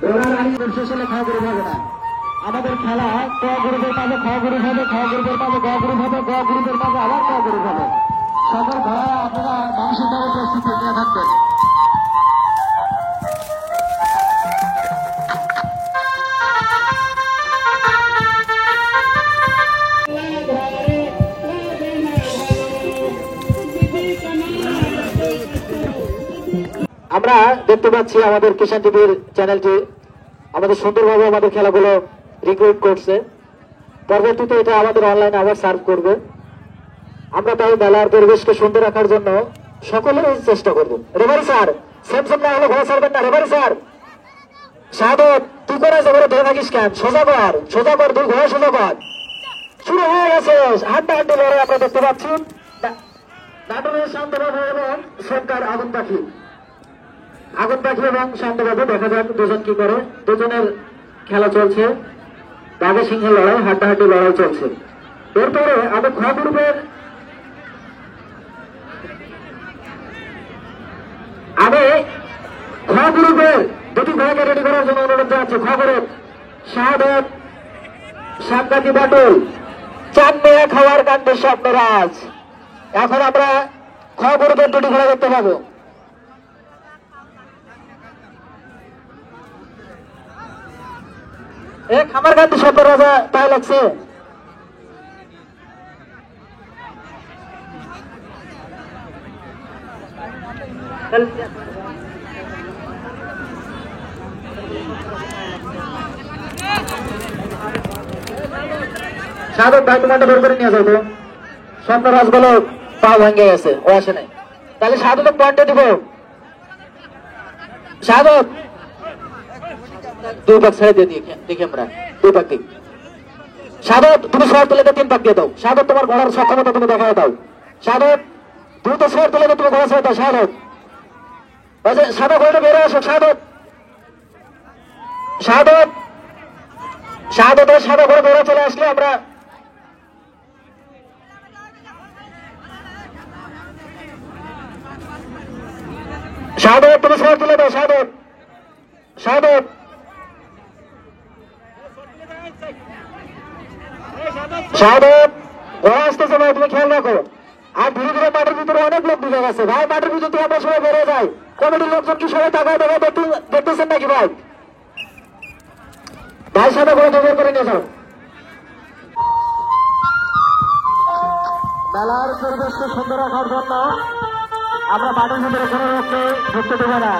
ওরা রানী শেষ হলে খাওয়া গ্রুপ হবে না। আমাদের খেলা ক গ্রুপের পাবে খ গ্রুপ হবে, খ গ্রুপের পাবে গ গ্রুপ হবে, গ গ্রুপের পাবে আবার ক গ্রুপ হবে। সকল ভয় আপনারা মানসিকভাবে প্রস্তুতি নিয়ে থাকবেন। আমরা দেখতে পাচ্ছি আমাদের কিষান টিভির চ্যানেলটি আমাদের সুন্দরভাবে আমাদের খেলাগুলো রিক্রুট করছে। পরবর্তীতে এটা আমাদের অনলাইনে আবার সার্ভ করবে। আমরা তাই মেলার পরিবেশকে সুন্দর রাখার জন্য সকলের চেষ্টা করব। রেফারি স্যার সেম না হলে ঘোরা ছাড়বেন না। রেফারি স্যার সাধক তুই করে যাবো ধরে থাকিস কেন? সোজা কর তুই ঘোরা সোজা কর। শুরু হয়ে গেছে হাড্ডাহাড্ডি লড়াই আমরা দেখতে পাচ্ছি। নাটোরের শান্তবাবু এবং সরকার আগুন পাখি এবং শান্তবাবু দেখা যাক দুজন কি করে। দুজনের খেলা চলছে, বাঘে সিংহের লড়াই, হাড্ডাহাড্ডি লড়াই চলছে। এরপরে আমি খ গ্রুপের দুটি ঘোড়াকে রেডি করার জন্য অনুরোধ জানাচ্ছি। খ গ্রুপ শাহাদত সাংঘাতি বাটুল চান মেয়ে খাওয়ার কাণ্ডে স্বপ্নরাজ। এখন আমরা খ গ্রুপের দুটি ঘোড়া দেখতে পাবো। খামার গান্ধী স্বপ্ন রাজা তাই লাগছে। সাধক ভাই তোমারটা বের করে নিয়ে যাবো। স্বপ্নরাজ বলো পা ভাঙ্গে গেছে, ও আসে নাই। তাহলে সাধক পয়েন্টে দিব। সাধক দুই পাক ছেড়ে দিয়ে দেখি আমরা দুই পাক দিই। সাধক তুমি শহর তুলে 3 পাক দিয়ে দাও। সাধক তোমার ঘোড়ার সক্ষমতা তুমি দেখা দাও। সাধক দ্রুত শহর তুলে তুমি ঘোড়া ছেড়ে দাও। সাধক সাধক ঘোড়া বেরো আসো। সাধক ঘোড়া বেরো চলে আসলে আমরা সাধক তুমি শহর তুলে দাও। সাধক ঘোড়া আসতেছে ভাই, তুমি খেয়াল রাখো। আর ধীরে ধীরে মাঠের ভিতরে অনেক লোক ঢুকে গেছে ভাই। মাঠের ভিতরে থেকে আমরা সবাই বেড়ে যায়। কমিটির লোকজন কি সবাই টাকা দেখতেছেন নাকি ভাই? সাথে করে বের করে নিয়ে যাও। মেলার পরিবেশকে সুন্দর রাখার জন্য আমরা মাঠের ভিতরে কোনো লোককে ঢুকতে দেবো না।